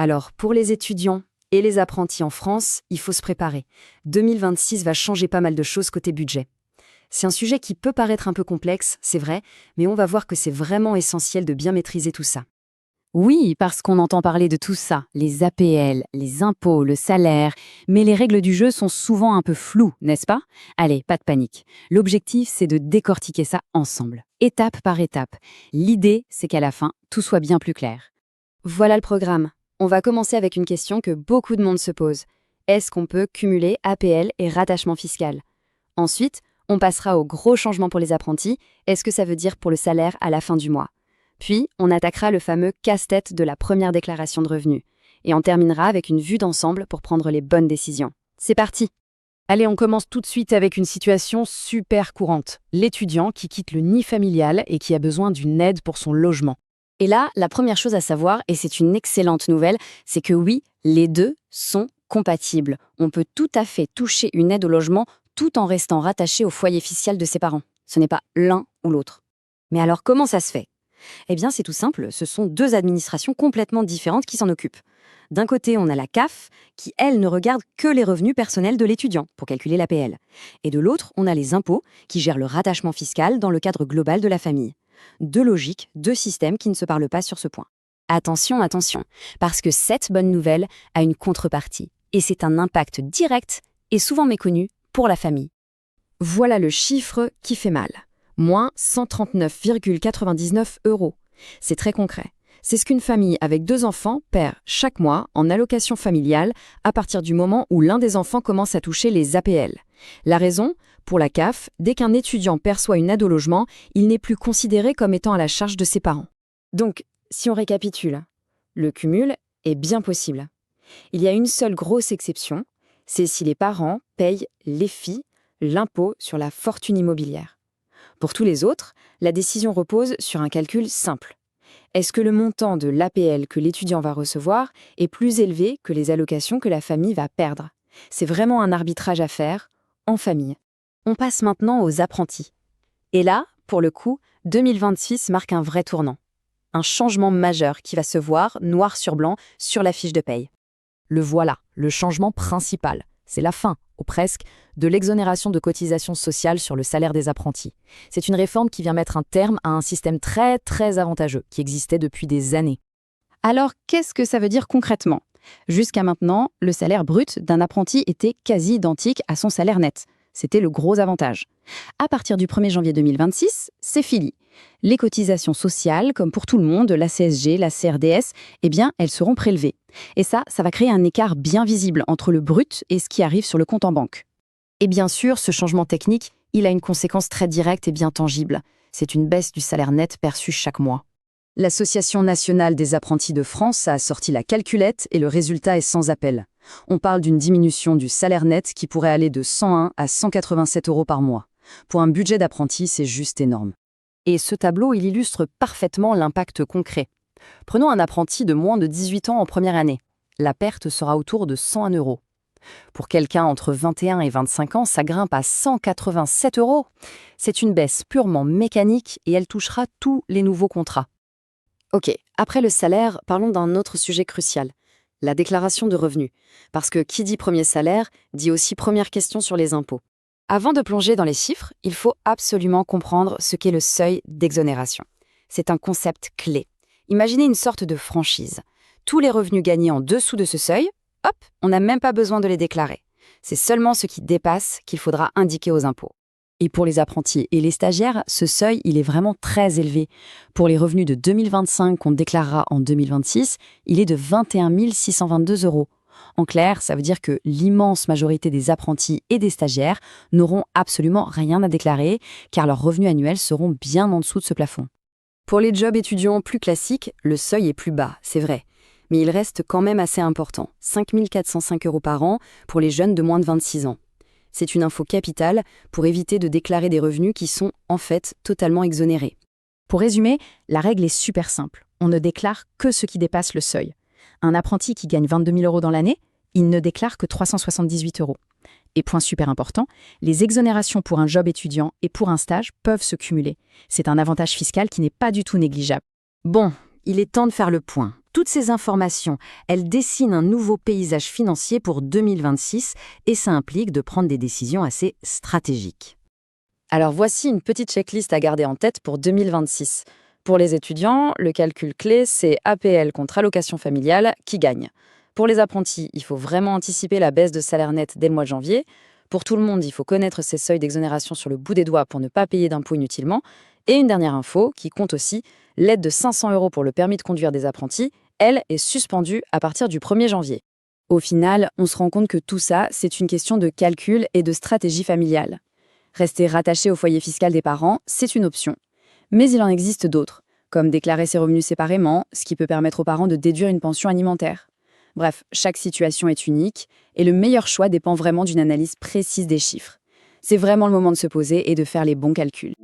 Alors, pour les étudiants et les apprentis en France, il faut se préparer. 2026 va changer pas mal de choses côté budget. C'est un sujet qui peut paraître un peu complexe, c'est vrai, mais on va voir que c'est vraiment essentiel de bien maîtriser tout ça. Oui, parce qu'on entend parler de tout ça, les APL, les impôts, le salaire, mais les règles du jeu sont souvent un peu floues, n'est-ce pas? Allez, pas de panique. L'objectif, c'est de décortiquer ça ensemble, étape par étape. L'idée, c'est qu'à la fin, tout soit bien plus clair. Voilà le programme. On va commencer avec une question que beaucoup de monde se pose. Est-ce qu'on peut cumuler APL et rattachement fiscal? Ensuite, on passera au gros changement pour les apprentis. Est-ce que ça veut dire pour le salaire à la fin du mois? Puis, on attaquera le fameux casse-tête de la première déclaration de revenus. Et on terminera avec une vue d'ensemble pour prendre les bonnes décisions. C'est parti! Allez, on commence tout de suite avec une situation super courante. L'étudiant qui quitte le nid familial et qui a besoin d'une aide pour son logement. Et là, la première chose à savoir, et c'est une excellente nouvelle, c'est que oui, les deux sont compatibles. On peut tout à fait toucher une aide au logement tout en restant rattaché au foyer fiscal de ses parents. Ce n'est pas l'un ou l'autre. Mais alors comment ça se fait? Eh bien, c'est tout simple, ce sont deux administrations complètement différentes qui s'en occupent. D'un côté, on a la CAF, qui, elle, ne regarde que les revenus personnels de l'étudiant pour calculer l'APL. Et de l'autre, on a les impôts, qui gèrent le rattachement fiscal dans le cadre global de la famille. Deux logiques, deux systèmes qui ne se parlent pas sur ce point. Attention, attention, parce que cette bonne nouvelle a une contrepartie. Et c'est un impact direct et souvent méconnu pour la famille. Voilà le chiffre qui fait mal. Moins 139,99 €. C'est très concret. C'est ce qu'une famille avec 2 enfants perd chaque mois en allocation familiale à partir du moment où l'un des enfants commence à toucher les APL. La raison? Pour la CAF, dès qu'un étudiant perçoit une aide au logement, il n'est plus considéré comme étant à la charge de ses parents. Donc, si on récapitule, le cumul est bien possible. Il y a une seule grosse exception, c'est si les parents payent l'EFI, l'impôt sur la fortune immobilière. Pour tous les autres, la décision repose sur un calcul simple. Est-ce que le montant de l'APL que l'étudiant va recevoir est plus élevé que les allocations que la famille va perdre? C'est vraiment un arbitrage à faire, en famille. On passe maintenant aux apprentis. Et là, pour le coup, 2026 marque un vrai tournant. Un changement majeur qui va se voir, noir sur blanc, sur la fiche de paye. Le voilà, le changement principal. C'est la fin, ou presque, de l'exonération de cotisations sociales sur le salaire des apprentis. C'est une réforme qui vient mettre un terme à un système très très avantageux qui existait depuis des années. Alors, qu'est-ce que ça veut dire concrètement? Jusqu'à maintenant, le salaire brut d'un apprenti était quasi identique à son salaire net. C'était le gros avantage. À partir du 1er janvier 2026, c'est fini. Les cotisations sociales, comme pour tout le monde, la CSG, la CRDS, eh bien, elles seront prélevées. Et ça va créer un écart bien visible entre le brut et ce qui arrive sur le compte en banque. Et bien sûr, ce changement technique, il a une conséquence très directe et bien tangible. C'est une baisse du salaire net perçu chaque mois. L'Association nationale des apprentis de France a sorti la calculette et le résultat est sans appel. On parle d'une diminution du salaire net qui pourrait aller de 101 à 187 € par mois. Pour un budget d'apprenti, c'est juste énorme. Et ce tableau, il illustre parfaitement l'impact concret. Prenons un apprenti de moins de 18 ans en première année. La perte sera autour de 101 €. Pour quelqu'un entre 21 et 25 ans, ça grimpe à 187 €. C'est une baisse purement mécanique et elle touchera tous les nouveaux contrats. Ok, après le salaire, parlons d'un autre sujet crucial, la déclaration de revenus. Parce que qui dit premier salaire, dit aussi première question sur les impôts. Avant de plonger dans les chiffres, il faut absolument comprendre ce qu'est le seuil d'exonération. C'est un concept clé. Imaginez une sorte de franchise. Tous les revenus gagnés en dessous de ce seuil, hop, on n'a même pas besoin de les déclarer. C'est seulement ce qui dépasse qu'il faudra indiquer aux impôts. Et pour les apprentis et les stagiaires, ce seuil, il est vraiment très élevé. Pour les revenus de 2025 qu'on déclarera en 2026, il est de 21 622 €. En clair, ça veut dire que l'immense majorité des apprentis et des stagiaires n'auront absolument rien à déclarer, car leurs revenus annuels seront bien en dessous de ce plafond. Pour les jobs étudiants plus classiques, le seuil est plus bas, c'est vrai. Mais il reste quand même assez important, 5 405 € par an pour les jeunes de moins de 26 ans. C'est une info capitale pour éviter de déclarer des revenus qui sont, en fait, totalement exonérés. Pour résumer, la règle est super simple. On ne déclare que ce qui dépasse le seuil. Un apprenti qui gagne 22 000 € dans l'année, il ne déclare que 378 €. Et point super important, les exonérations pour un job étudiant et pour un stage peuvent se cumuler. C'est un avantage fiscal qui n'est pas du tout négligeable. Bon, il est temps de faire le point. Toutes ces informations, elles dessinent un nouveau paysage financier pour 2026 et ça implique de prendre des décisions assez stratégiques. Alors voici une petite checklist à garder en tête pour 2026. Pour les étudiants, le calcul clé, c'est APL contre allocation familiale qui gagne. Pour les apprentis, il faut vraiment anticiper la baisse de salaire net dès le mois de janvier. Pour tout le monde, il faut connaître ses seuils d'exonération sur le bout des doigts pour ne pas payer d'impôts inutilement. Et une dernière info qui compte aussi, l'aide de 500 € pour le permis de conduire des apprentis, elle, est suspendue à partir du 1er janvier. Au final, on se rend compte que tout ça, c'est une question de calcul et de stratégie familiale. Rester rattaché au foyer fiscal des parents, c'est une option. Mais il en existe d'autres, comme déclarer ses revenus séparément, ce qui peut permettre aux parents de déduire une pension alimentaire. Bref, chaque situation est unique, et le meilleur choix dépend vraiment d'une analyse précise des chiffres. C'est vraiment le moment de se poser et de faire les bons calculs.